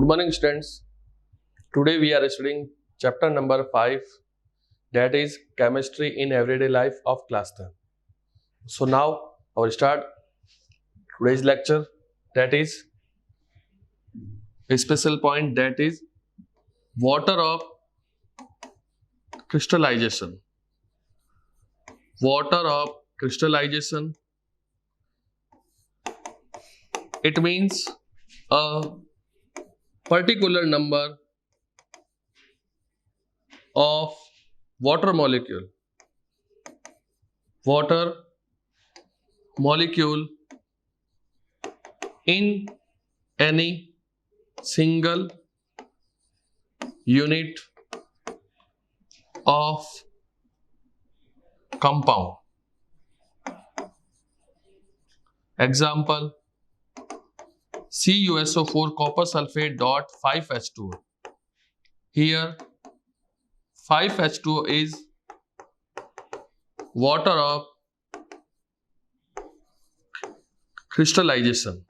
Good morning, students. Today we are studying chapter number 5, that is chemistry in everyday life of class 10. So now our start today's lecture, that is a special point, that is water of crystallization. Water of crystallization. It means a particular number of water molecule in any single unit of compound. Example, CuSO4 copper sulfate dot 5H2O. Here 5H2O is water of crystallization.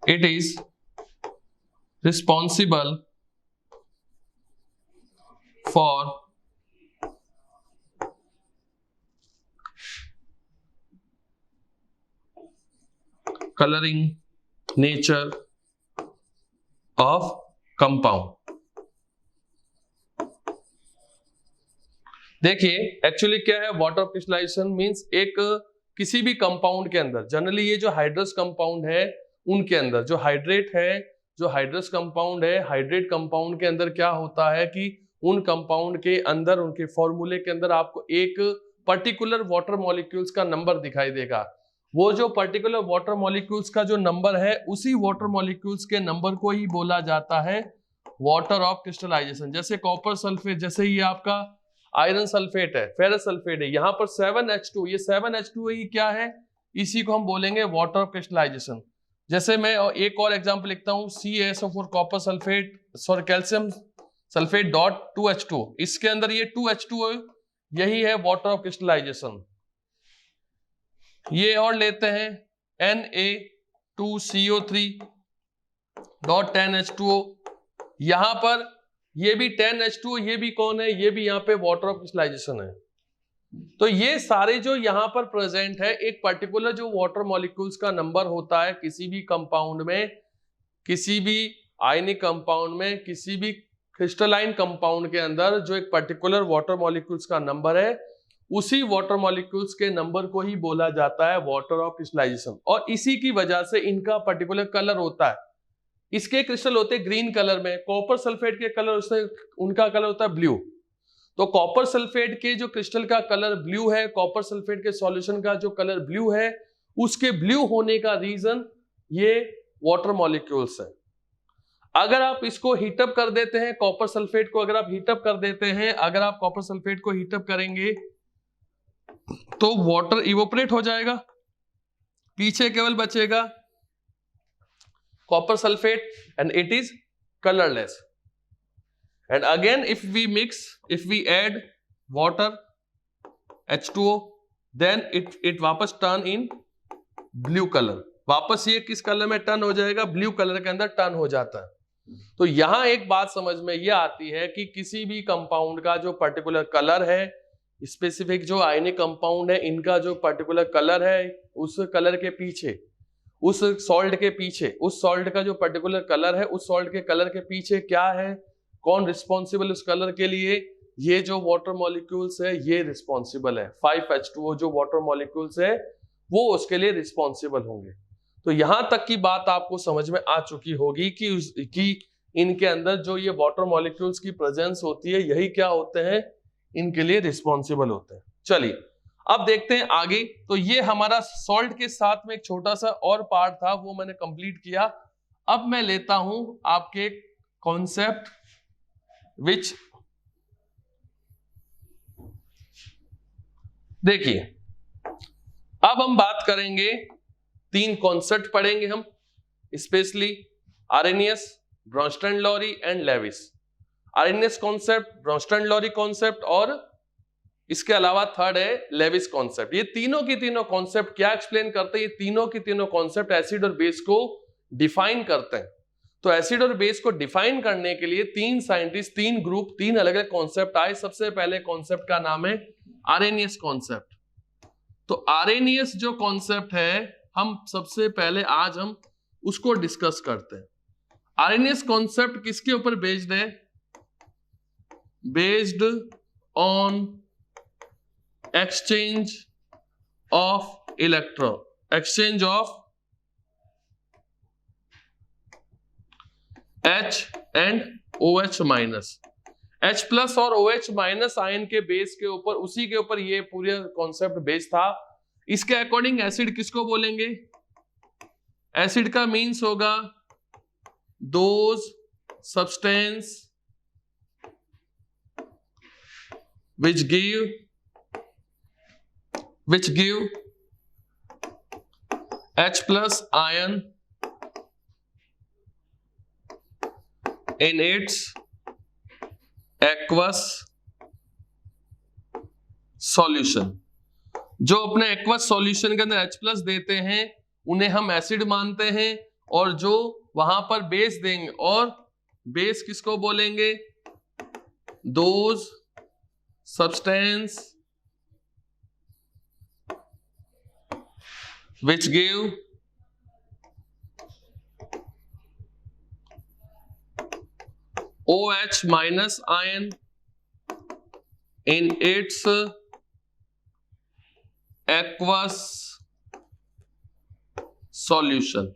It is responsible for coloring nature of compound. देखिए actually क्या है water crystallisation means एक किसी भी compound के अंदर, generally ये जो हाइड्रस कंपाउंड है उनके अंदर जो हाइड्रेट है, जो हाइड्रस कंपाउंड है, हाइड्रेट कंपाउंड के अंदर क्या होता है कि उन कंपाउंड के अंदर उनके फॉर्मूले के अंदर आपको एक पर्टिकुलर वाटर मॉलिक्यूल्स का नंबर दिखाई देगा। वो जो पर्टिकुलर वाटर मॉलिक्यूल्स का जो नंबर है उसी वाटर मॉलिक्यूल्स के नंबर को ही बोला जाता है वाटर ऑफ क्रिस्टलाइजेशन। जैसे कॉपर सल्फेट, जैसे ये आपका आयरन सल्फेट है, फेरस सल्फेट है, यहाँ पर 7H2, ये 7H2 ही क्या है, इसी को हम बोलेंगे वाटर ऑफ क्रिस्टलाइजेशन। जैसे मैं एक और एग्जांपल लिखता हूँ, CaSO4 copper sulphate sorry calcium sulphate dot 2H2, इसके अंदर ये 2H2 यही है वाटर ऑफ क्रिस्टलाइजेशन। ये और लेते हैं Na2CO3 डॉट 10H2O, यहां पर ये भी 10H2O, ये भी कौन है, ये भी यहाँ पे वाटर ऑफ क्रिस्टलाइजेशन है। तो ये सारे जो यहाँ पर प्रेजेंट है एक पर्टिकुलर जो वाटर मॉलिक्यूल्स का नंबर होता है किसी भी कंपाउंड में, किसी भी आयनिक कंपाउंड में, किसी भी क्रिस्टलाइन कंपाउंड के अंदर जो एक पर्टिकुलर वाटर मॉलिक्यूल्स का नंबर है उसी वाटर मॉलिक्यूल्स के नंबर को ही बोला जाता है वाटर ऑफ क्रिस्टलाइजेशन। और इसी की वजह से इनका पर्टिकुलर कलर होता है। इसके क्रिस्टल होते हैं ग्रीन कलर में, कॉपर सल्फेट के कलर उससे उनका कलर होता है ब्लू। तो कॉपर सल्फेट के जो क्रिस्टल का कलर ब्लू है, कॉपर सल्फेट के सॉल्यूशन का जो कलर ब्लू है, उसके ब्लू होने का रीजन ये वाटर मॉलिक्यूल्स है। अगर आप इसको हीटअप कर देते हैं, कॉपर सल्फेट को अगर आप हीटअप कर देते हैं, अगर आप कॉपर सल्फेट को हीटअप करेंगे तो वाटर इवोपरेट हो जाएगा, पीछे केवल बचेगा copper sulphate and it is colourless. And again if we add water H2O, then it वापस टर्न इन ब्लू कलर, वापस ये किस कलर में टर्न हो जाएगा, ब्लू कलर के अंदर टर्न हो जाता है। तो यहां एक बात समझ में ये आती है कि किसी भी कंपाउंड का जो पर्टिकुलर कलर है, स्पेसिफिक जो आयनिक कंपाउंड है इनका जो पर्टिकुलर कलर है, उस कलर के पीछे, उस सॉल्ट के पीछे, उस सॉल्ट का जो पर्टिकुलर कलर है उस सॉल्ट के कलर के पीछे क्या है, कौन रिस्पॉन्सिबल उस कलर के लिए, ये जो वाटर मॉलिक्यूल्स है ये रिस्पॉन्सिबल है। 5H2O जो वाटर मॉलिक्यूल्स है वो उसके लिए रिस्पॉन्सिबल होंगे। तो यहां तक की बात आपको समझ में आ चुकी होगी कि इनके अंदर जो ये वाटर मॉलिक्यूल्स की प्रेजेंस होती है यही क्या होते हैं, इनके लिए रिस्पॉन्सिबल होते हैं। चलिए अब देखते हैं आगे। तो ये हमारा सॉल्ट के साथ में एक छोटा सा और पार्ट था, वो मैंने कंप्लीट किया। अब मैं लेता हूं आपके कॉन्सेप्ट विच, देखिए अब हम बात करेंगे, 3 कॉन्सेप्ट पढ़ेंगे हम, specially Arrhenius, Bronsted Lowry and Lewis. Arrhenius concept, Bronsted Lowry concept और इसके अलावा थर्ड है लेविस कॉन्सेप्ट। ये तीनों की तीनों कॉन्सेप्ट क्या एक्सप्लेन करते हैं? ये तीनों की तीनों कॉन्सेप्ट एसिड और बेस को डिफाइन करते हैं। तो एसिड और बेस को डिफाइन करने के लिए तीन साइंटिस्ट, तीन ग्रुप, तीन अलग अलग कॉन्सेप्ट आए। सबसे पहले कॉन्सेप्ट का नाम है आरेनियस कॉन्सेप्ट। तो आरेनियस जो कॉन्सेप्ट है, हम सबसे पहले आज हम उसको डिस्कस करते हैं। आरेनियस कॉन्सेप्ट किसके ऊपर बेस्ड है? Based on exchange of electron, exchange of H and OH minus. H plus और OH माइनस आयन के बेस के ऊपर, उसी के ऊपर ये पूरा कॉन्सेप्ट बेस था। इसके अकॉर्डिंग एसिड किसको बोलेंगे? एसिड का मीन्स होगा those substance which give H plus ion in its aqueous solution। जो अपने एक्वस सॉल्यूशन के अंदर H प्लस देते हैं उन्हें हम एसिड मानते हैं, और जो वहां पर बेस देंगे, और बेस किसको बोलेंगे? Those substance which give OH minus ion in its aqueous solution।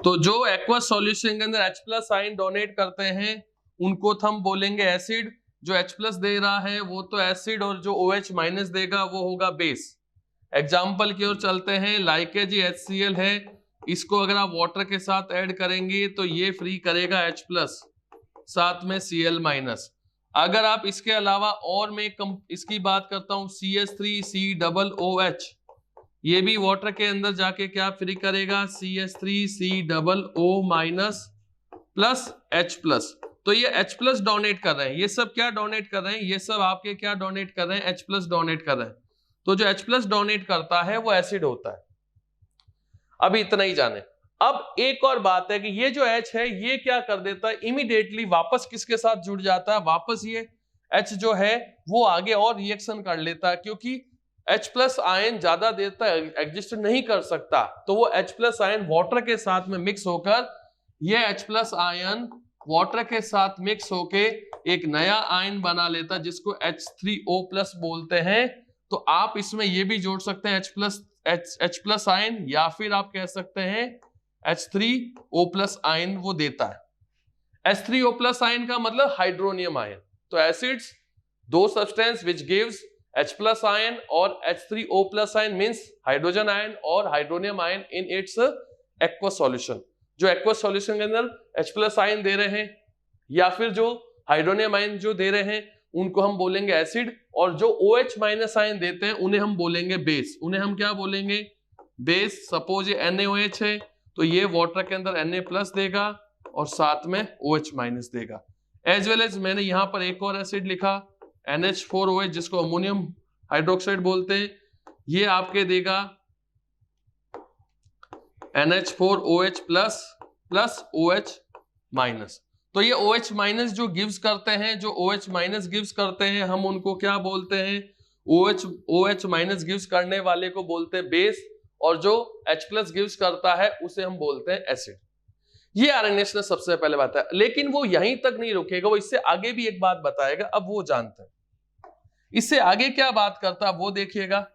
तो जो एक्वस सॉल्यूशन के अंदर H प्लस आयन डोनेट करते हैं उनको हम बोलेंगे एसिड। जो H प्लस दे रहा है वो तो एसिड, और जो OH माइनस देगा वो होगा बेस। एग्जाम्पल की ओर चलते हैं। लाइकेज HCl है, इसको अगर आप वाटर के साथ ऐड करेंगे तो ये फ्री करेगा H प्लस, साथ में Cl माइनस। अगर आप इसके अलावा और मैं इसकी बात करता हूं CH3COOH, ये भी वाटर के अंदर जाके क्या फ्री करेगा? CH3COO minus plus H plus. तो ये H प्लस डोनेट कर रहे हैं। ये सब क्या डोनेट कर रहे हैं? ये सब आपके क्या डोनेट कर रहे हैं? H प्लस डोनेट कर रहे हैं। तो जो H प्लस डोनेट करता है वो एसिड होता है। अभी इतना ही जाने। अब एक और बात है कि ये जो H है ये क्या कर देता है? इमीडिएटली वापस किसके साथ जुड़ जाता है? वापस ये H जो है वो आगे और रिएक्शन कर लेता है, क्योंकि H प्लस आयन ज्यादा देर तक एग्जिस्ट नहीं कर सकता। तो वो H प्लस आयन वाटर के साथ में मिक्स होकर, ये H प्लस आयन वाटर के साथ मिक्स होके एक नया आयन बना लेता जिसको H3O प्लस बोलते हैं। तो आप इसमें ये भी जोड़ सकते हैं H प्लस आयन, या फिर आप कह सकते हैं H3O प्लस आयन वो देता है। H3O प्लस आयन का मतलब हाइड्रोनियम आयन। तो एसिड्स दो substance which gives H plus ion और H3O plus ion means hydrogen ion और hydronium ion in its aqueous solution. जो एक्वस सॉल्यूशन के अंदर H प्लस आयन दे रहे हैं या फिर जो हाइड्रोनियम आयन जो दे रहे हैं उनको हम बोलेंगे एसिड, और जो OH माइनस आयन देते हैं उन्हें हम बोलेंगे बेस। उन्हें हम क्या बोलेंगे? बेस। सपोज ये NaOH है तो ये वाटर के अंदर Na प्लस देगा और साथ में OH माइनस देगा। एज वेल एज मैंने यहां पर एक और एसिड लिखा NH4OH जिसको अमोनियम हाइड्रोक्साइड बोलते हैं, ये आपके देगा NH4OH plus plus OH minus. तो ये OH माइनस जो गिव्स करते हैं, जो OH माइनस गिव्स करते हैं, हम उनको क्या बोलते हैं? OH माइनस गिव्स करने वाले को बोलते हैं बेस, और जो H प्लस गिव्स करता है उसे हम बोलते हैं एसिड। ये आरएनएस ने सबसे पहले बताया, लेकिन वो यहीं तक नहीं रुकेगा, वो इससे आगे भी एक बात बताएगा। अब वो जानते हैं इससे आगे क्या बात करता है वो देखिएगा।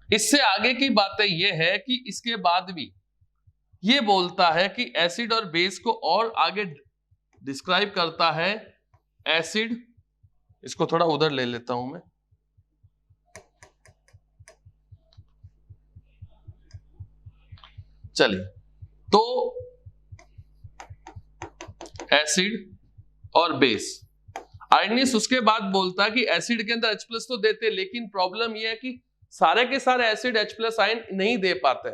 इससे आगे की बातें ये है कि इसके बाद भी ये बोलता है कि एसिड और बेस को और आगे डिस्क्राइब करता है। एसिड, इसको थोड़ा उधर ले लेता हूं मैं, चलिए। तो एसिड और बेस, आर्निस उसके बाद बोलता है कि एसिड के अंदर H प्लस तो देते, लेकिन प्रॉब्लम यह है कि सारे के सारे एसिड H प्लस आयन नहीं दे पाते।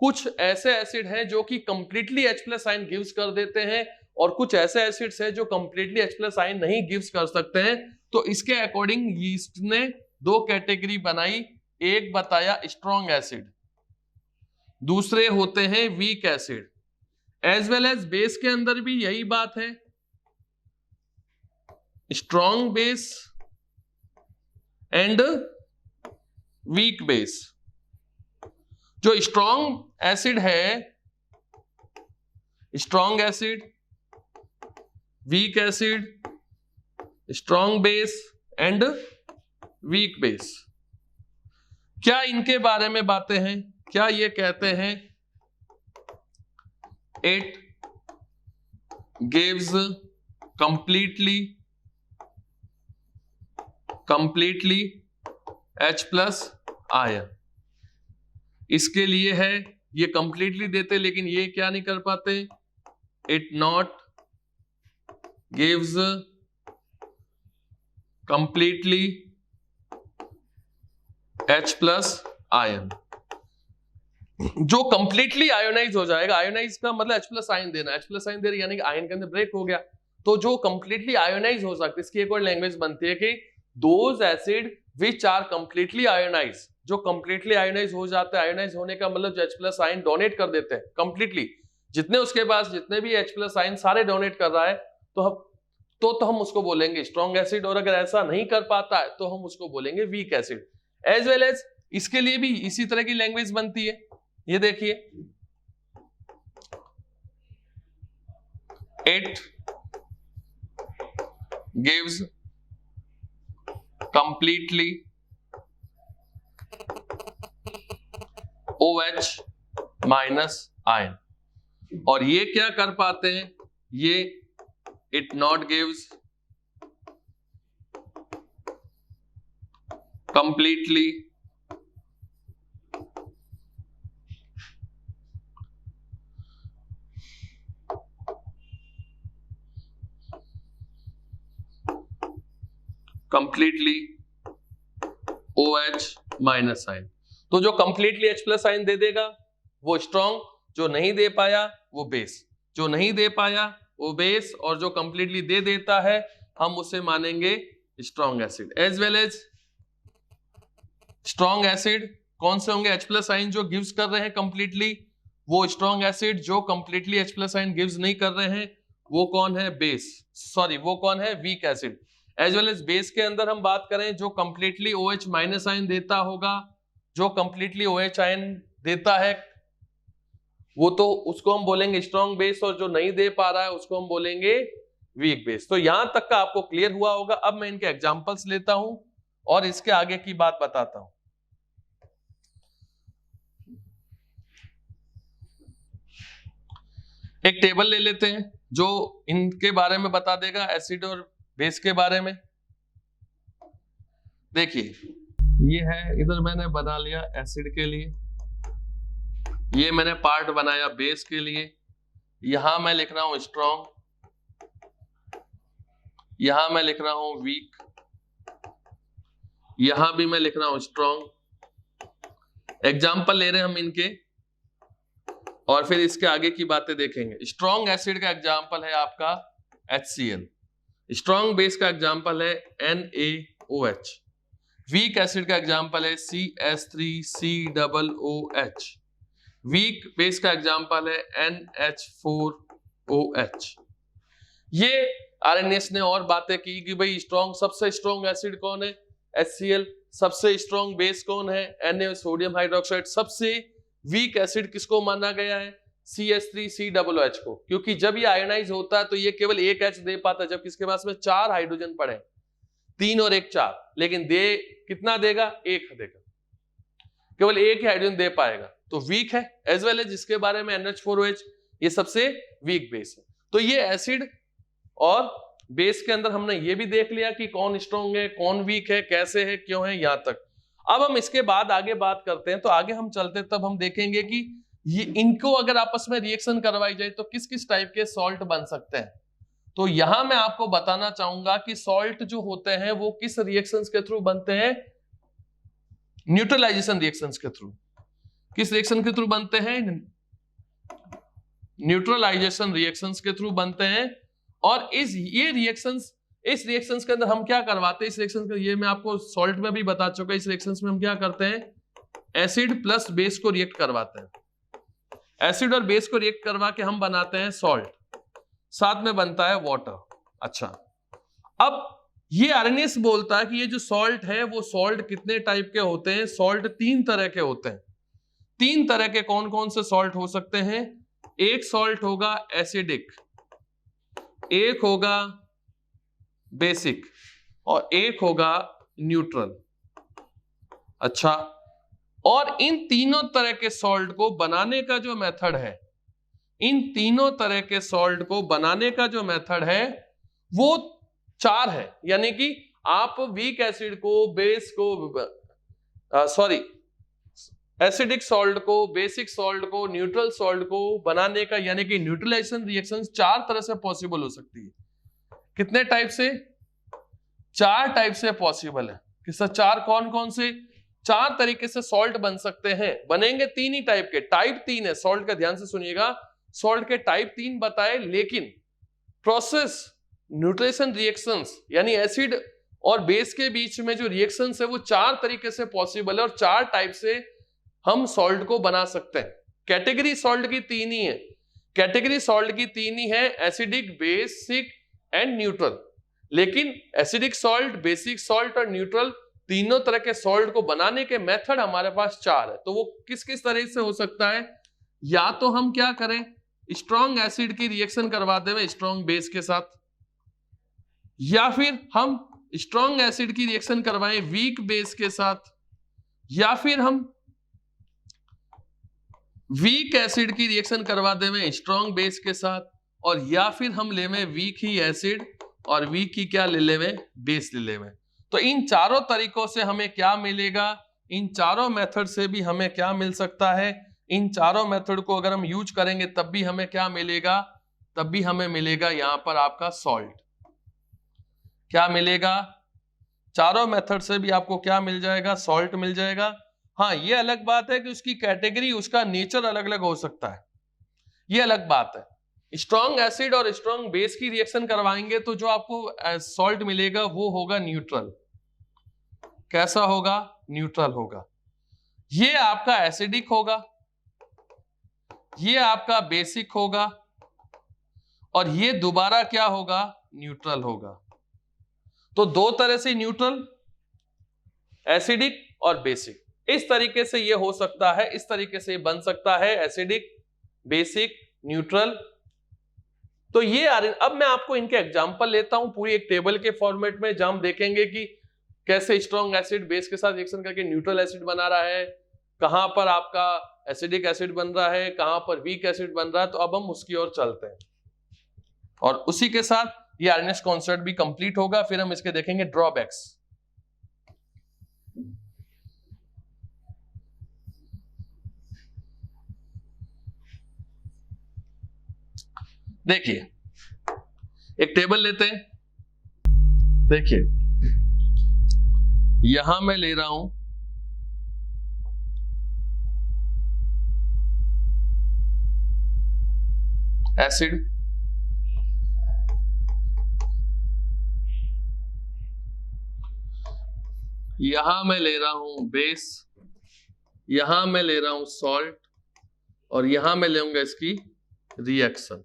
कुछ ऐसे एसिड हैं जो कि completely H plus ion gives कर देते हैं, और कुछ ऐसे एसिड्स हैं जो कंप्लीटली H+ आयन नहीं गिव्स कर सकते हैं। तो इसके अकॉर्डिंग यीस्ट ने दो कैटेगरी बनाई, एक बताया स्ट्रॉन्ग एसिड, दूसरे होते हैं weak acid. As well as base के अंदर भी यही बात है, strong base and weak base. जो स्ट्रॉन्ग एसिड है, strong acid, weak acid, strong base and weak base, क्या इनके बारे में बातें हैं? क्या ये कहते हैं it gives completely H+ ion? इसके लिए है, ये कंप्लीटली देते लेकिन ये क्या नहीं कर पाते, it not gives completely H+ ion. जो कंप्लीटली आयोनाइज हो जाएगा, आयोनाइज का मतलब H+ आयन देना, H+ आयन दे रही यानी कि आयन के अंदर ब्रेक हो गया, तो जो कंप्लीटली आयोनाइज हो सकते, इसकी एक और लैंग्वेज बनती है कि those acid which are completely ionise, जो कंप्लीटली आयोनाइज हो जाते हैं, आयोनाइज होने का मतलब जो H+ आयन डोनेट कर देते हैं कंप्लीटली, जितने उसके पास जितने भी H+ आयन सारे डोनेट कर रहा है, तो हम उसको बोलेंगे स्ट्रॉन्ग एसिड, और अगर ऐसा नहीं कर पाता है तो हम उसको बोलेंगे weak acid. As well as इसके लिए भी इसी तरह की लैंग्वेज बनती है, ये देखिए, it gives completely OH- ion, और ये क्या कर पाते हैं, ये it not gives completely OH- ion. तो जो कंप्लीटली H+ आयन दे देगा वो स्ट्रॉन्ग, जो नहीं दे पाया वो बेस, जो नहीं दे पाया वो बेस, और जो कंप्लीटली दे देता है हम उसे मानेंगे strong acid. As well as strong acid कौन से होंगे, H+ आयन जो गिव्स कर रहे हैं कंप्लीटली, वो स्ट्रॉन्ग एसिड, जो कंप्लीटली H+ आयन गिव्स नहीं कर रहे हैं वो कौन है, बेस, सॉरी वो कौन है, weak acid. As well as base के अंदर हम बात करें जो कंप्लीटली OH- आयन देता होगा, जो कंप्लीटली OH आयन देता है वो तो उसको हम बोलेंगे स्ट्रॉन्ग बेस, और जो नहीं दे पा रहा है उसको हम बोलेंगे वीक बेस। तो यहां तक का आपको क्लियर हुआ होगा। अब मैं इनके एग्जांपल्स लेता हूं और इसके आगे की बात बताता हूं। एक टेबल ले लेते हैं जो इनके बारे में बता देगा, एसिड और बेस के बारे में। देखिए ये है, इधर मैंने बना लिया एसिड के लिए, ये मैंने पार्ट बनाया बेस के लिए, यहां मैं लिख रहा हूं स्ट्रॉन्ग, यहां मैं लिख रहा हूं वीक, यहां भी मैं लिख रहा हूं स्ट्रॉन्ग। एग्जाम्पल ले रहे हैं हम इनके और फिर इसके आगे की बातें देखेंगे। स्ट्रॉन्ग एसिड का एग्जाम्पल है आपका HCl, स्ट्रॉन्ग बेस का एग्जाम्पल है NaOH, वीक एसिड का एग्जाम्पल है CH3COOH, वीक बेस का एग्जाम्पल है NH4OH। ये आरएनएस ने और बातें की कि भाई स्ट्रॉन्ग, सबसे स्ट्रॉन्ग एसिड कौन है, HCl, सबसे स्ट्रॉन्ग बेस कौन है, Na सोडियम हाइड्रोक्साइड, सबसे वीक एसिड किसको माना गया है, CH3COOH को, क्योंकि जब ये आयोनाइज होता है तो ये केवल एक H दे पाता है, जबकि इसके पास में 4 हाइड्रोजन पड़े, 3 और 1 4, लेकिन दे कितना देगा, 1 देगा, केवल एक ही हाइड्रोजन दे पाएगा, तो वीक है। एज वेल एज जिसके बारे में NH4OH, ये सबसे वीक बेस है। तो ये एसिड और बेस के अंदर हमने ये भी देख लिया कि कौन स्ट्रॉन्ग है, कौन वीक है, कैसे है, क्यों है, यहां तक। अब हम इसके बाद आगे बात करते हैं, तो आगे हम चलते तब हम देखेंगे कि ये इनको अगर आपस में रिएक्शन करवाई जाए तो किस किस टाइप के सॉल्ट बन सकते हैं। तो यहां मैं आपको बताना चाहूंगा कि सॉल्ट जो होते हैं वो किस रिएक्शंस के थ्रू बनते हैं, न्यूट्रलाइजेशन रिएक्शंस के थ्रू। किस रिएक्शन के थ्रू बनते हैं, न्यूट्रलाइजेशन रिएक्शंस के थ्रू बनते हैं। और इस रिएक्शंस के अंदर हम क्या करवाते हैं, इस रिएक्शन का ये मैं आपको सॉल्ट में भी बता चुका, इस रिएक्शंस में हम क्या करते हैं, एसिड प्लस बेस को रिएक्ट करवाते हैं। एसिड और बेस को रिएक्ट करवा के हम बनाते हैं सॉल्ट, साथ में बनता है वाटर। अच्छा, अब ये आरएनएस बोलता है कि ये जो सॉल्ट है वो सॉल्ट कितने टाइप के होते हैं। सॉल्ट 3 तरह के होते हैं। 3 तरह के कौन कौन से सॉल्ट हो सकते हैं? एक सॉल्ट होगा एसिडिक, एक होगा बेसिक और एक होगा न्यूट्रल। अच्छा, और इन तीनों तरह के सॉल्ट को बनाने का जो मेथड है, इन तीनों तरह के सॉल्ट को बनाने का जो मेथड है वो 4 है। यानी कि आप वीक एसिड को, बेस को, सॉरी एसिडिक सॉल्ट को, बेसिक सॉल्ट को, न्यूट्रल सॉल्ट को बनाने का, यानी कि न्यूट्रलाइजेशन रिएक्शन 4 तरह से पॉसिबल हो सकती है। कितने टाइप से? 4 टाइप से पॉसिबल है। किससे 4? कौन कौन से? 4 तरीके से सॉल्ट बन सकते हैं। बनेंगे 3 ही टाइप के। टाइप 3 है सॉल्ट का, ध्यान से सुनिएगा। सॉल्ट के टाइप 3 बताए, लेकिन प्रोसेस न्यूट्रलाइजेशन रिएक्शंस यानी एसिड और बेस के बीच में जो रिएक्शंस है वो 4 तरीके से पॉसिबल है और 4 टाइप से हम सॉल्ट को बना सकते हैं। कैटेगरी सॉल्ट की 3 ही है। कैटेगरी सॉल्ट की 3 ही है, एसिडिक, बेसिक एंड न्यूट्रल। लेकिन एसिडिक सॉल्ट, बेसिक सॉल्ट और न्यूट्रल तीनों तरह के सॉल्ट को बनाने के मेथड हमारे पास 4 है। तो वो किस किस तरह से हो सकता है? या तो हम क्या करें, स्ट्रॉन्ग एसिड की रिएक्शन करवा दें स्ट्रॉन्ग बेस के साथ, या फिर हम स्ट्रॉन्ग एसिड की रिएक्शन करवाएं वीक बेस के साथ, या फिर हम वीक एसिड की रिएक्शन करवा दें स्ट्रॉन्ग बेस के साथ, और या फिर हम लेवें वीक ही एसिड और वीक ही क्या ले लेवें, बेस ले लेवें। तो इन चारों तरीकों से हमें क्या मिलेगा? इन चारों मेथड से भी हमें क्या मिल सकता है? इन चारों मेथड को अगर हम यूज करेंगे तब भी हमें क्या मिलेगा? तब भी हमें मिलेगा यहां पर आपका सॉल्ट। क्या मिलेगा? चारों मेथड से भी आपको क्या मिल जाएगा? सॉल्ट मिल जाएगा। हाँ, ये अलग बात है कि उसकी कैटेगरी, उसका नेचर अलग अलग हो सकता है, ये अलग बात है। स्ट्रॉन्ग एसिड और स्ट्रॉन्ग बेस की रिएक्शन करवाएंगे तो जो आपको सॉल्ट मिलेगा वो होगा न्यूट्रल। कैसा होगा? न्यूट्रल होगा। ये आपका एसिडिक होगा, ये आपका बेसिक होगा, और ये दोबारा क्या होगा? न्यूट्रल होगा। तो 2 तरह से न्यूट्रल, एसिडिक और बेसिक, इस तरीके से ये हो सकता है, इस तरीके से बन सकता है एसिडिक, बेसिक, न्यूट्रल। तो ये अब मैं आपको इनके एग्जांपल लेता हूं पूरी एक टेबल के फॉर्मेट में, जहां हम देखेंगे कि कैसे स्ट्रॉन्ग एसिड बेस के साथ रिएक्शन करके न्यूट्रल एसिड बना रहा है, कहां पर आपका एसिडिक एसिड बन रहा है, कहां पर वीक एसिड बन रहा है। तो अब हम उसकी ओर चलते हैं और उसी के साथ ये आरएनएस कॉन्सेप्ट भी कंप्लीट होगा। फिर हम इसके देखेंगे ड्रॉबैक्स। देखिए, एक टेबल लेते हैं। देखिए, यहां मैं ले रहा हूं एसिड, यहां मैं ले रहा हूं बेस, यहां मैं ले रहा हूं सॉल्ट, और यहां मैं लेऊंगा इसकी रिएक्शन।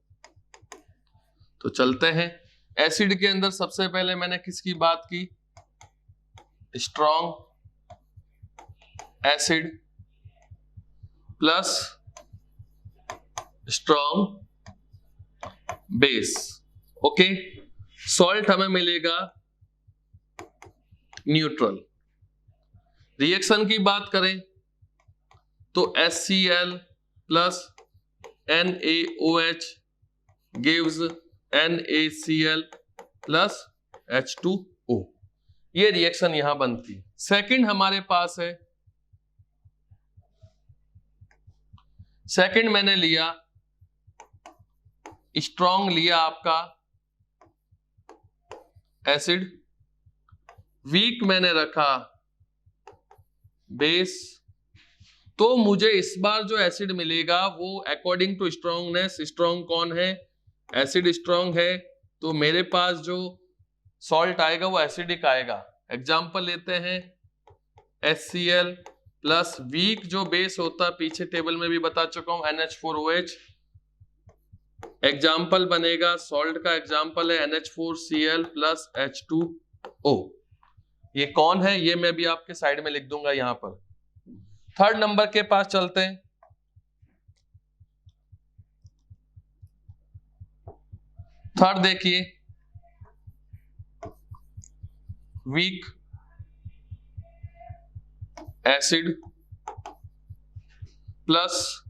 तो चलते हैं। एसिड के अंदर सबसे पहले मैंने किसकी बात की? Strong acid plus strong base. Okay, salt हमें मिलेगा न्यूट्रल। रिएक्शन की बात करें तो HCl plus NaOH gives NaCl plus H2O। ये रिएक्शन यहां बनती है। सेकंड हमारे पास है, सेकंड मैंने लिया स्ट्रॉन्ग, लिया आपका एसिड, वीक मैंने रखा बेस। तो मुझे इस बार जो एसिड मिलेगा वो अकॉर्डिंग टू स्ट्रॉन्गनेस, स्ट्रॉन्ग कौन है, एसिड स्ट्रॉन्ग है, तो मेरे पास जो सॉल्ट आएगा वो एसिडिक आएगा। एग्जाम्पल लेते हैं HCl प्लस वीक जो बेस होता है, पीछे टेबल में भी बता चुका हूं, NH4OH। एग्जाम्पल बनेगा सॉल्ट का, एग्जाम्पल है NH4Cl प्लस H2O। ये कौन है ये मैं भी आपके साइड में लिख दूंगा यहां पर। थर्ड नंबर के पास चलते हैं। थर्ड देखिए, weak acid plus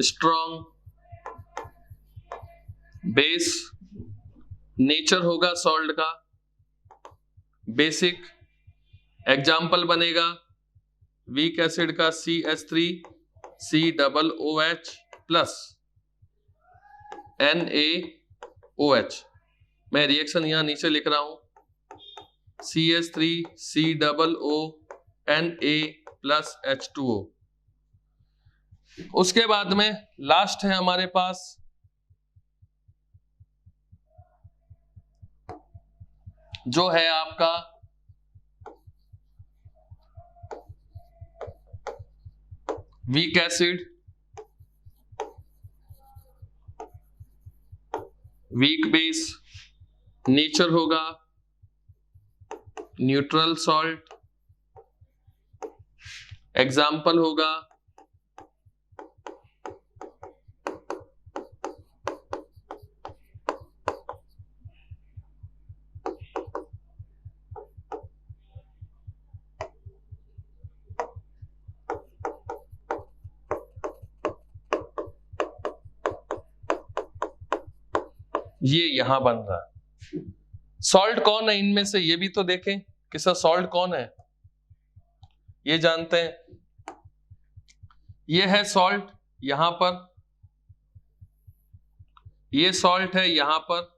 strong base, nature होगा सॉल्ट का बेसिक। एग्जाम्पल बनेगा वीक एसिड का CH3COOH प्लस NaOH। मैं रिएक्शन यहां नीचे लिख रहा हूं, CH3COO Na प्लस H2O। उसके बाद में लास्ट है हमारे पास जो है आपका weak acid, weak base, nature होगा न्यूट्रल सॉल्ट। एग्जाम्पल होगा ये यहां बन रहा है। सॉल्ट कौन है इनमें से ये भी तो देखें कि सर सॉल्ट कौन है, ये जानते हैं। ये है सॉल्ट यहां पर, ये सॉल्ट है यहां पर,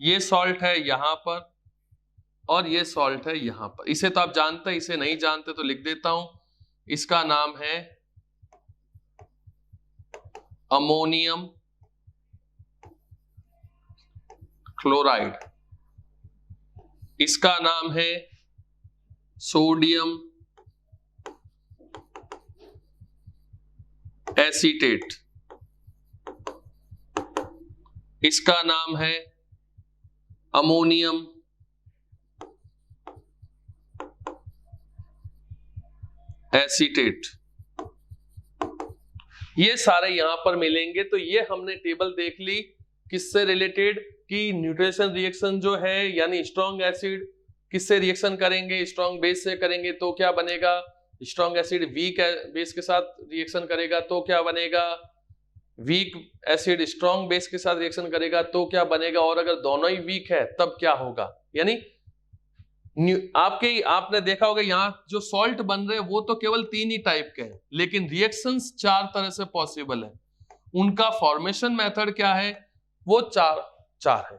ये सॉल्ट है यहां पर, और ये सॉल्ट है यहां पर। इसे तो आप जानते हैं, इसे नहीं जानते तो लिख देता हूं। इसका नाम है अमोनियम क्लोराइड, इसका नाम है सोडियम एसीटेट, इसका नाम है अमोनियम एसीटेट। ये सारे यहां पर मिलेंगे। तो ये हमने टेबल देख ली किससे रिलेटेड, कि न्यूट्रिशन रिएक्शन जो है यानी स्ट्रॉन्ग एसिड किससे रिएक्शन करेंगे, स्ट्रॉन्ग बेस से करेंगे तो क्या बनेगा, स्ट्रॉन्ग एसिड वीक बेस के साथ रिएक्शन करेगा तो क्या बनेगा, वीक एसिड स्ट्रॉन्ग बेस के साथ रिएक्शन करेगा तो क्या बनेगा, और अगर दोनों ही वीक है तब क्या होगा। यानी आपने देखा होगा यहां जो सॉल्ट बन रहे हैं वो तो केवल 3 ही टाइप के हैं, लेकिन रिएक्शंस 4 तरह से पॉसिबल है। उनका फॉर्मेशन मेथड क्या है, वो चार है।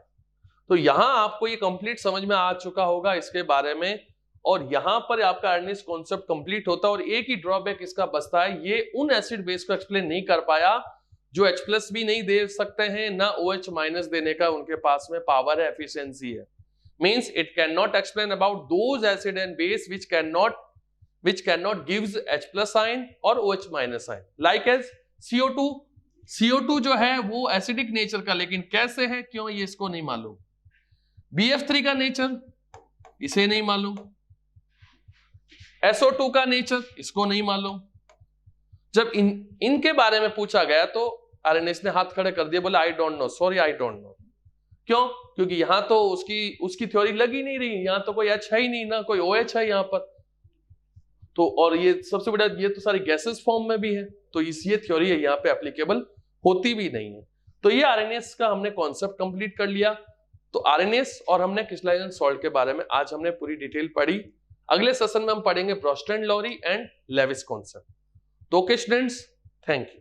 तो यहां आपको ये कंप्लीट समझ में आ चुका होगा इसके बारे में, और यहां पर आपका अर्निस कॉन्सेप्ट कंप्लीट होता है। और एक ही ड्रॉबैक इसका बचता है, ये उन एसिड बेस को एक्सप्लेन नहीं कर पाया जो H+ भी नहीं दे सकते हैं, ना OH- देने का उनके पास में पावर है, एफिशिएंसी है। Means it cannot explain about those acid and base which cannot gives H+ ion or OH- ion, like as CO2। CO2 जो है वो एसिडिक नेचर का, लेकिन कैसे है क्यों ये इसको नहीं मालूम। BF3 का नेचर इसे नहीं मालूम, SO2 का नेचर इसको नहीं मालूम। जब इनके बारे में पूछा गया तो आरएनएस ने हाथ खड़े कर दिया, बोला I don't know, sorry I don't know. क्यों, क्योंकि यहां तो उसकी थ्योरी लग ही नहीं रही, यहां तो कोई H है ही नहीं, ना कोई OH है यहां पर। तो और ये सबसे बड़ा, ये तो सारी गैसेस फॉर्म में भी है, तो ये थ्योरी है यहाँ पे एप्लीकेबल होती भी नहीं है। तो ये आरएनएस का हमने कॉन्सेप्ट कंप्लीट कर लिया। तो आरएनएस और हमने क्रिस्टलाइजेशन सॉल्ट के बारे में आज हमने पूरी डिटेल पढ़ी। अगले सेशन में हम पढ़ेंगे ब्रोस्टैंड-लॉरी एंड लेविस कॉन्सेप्ट। तो ओके स्टूडेंट्स, थैंक यू।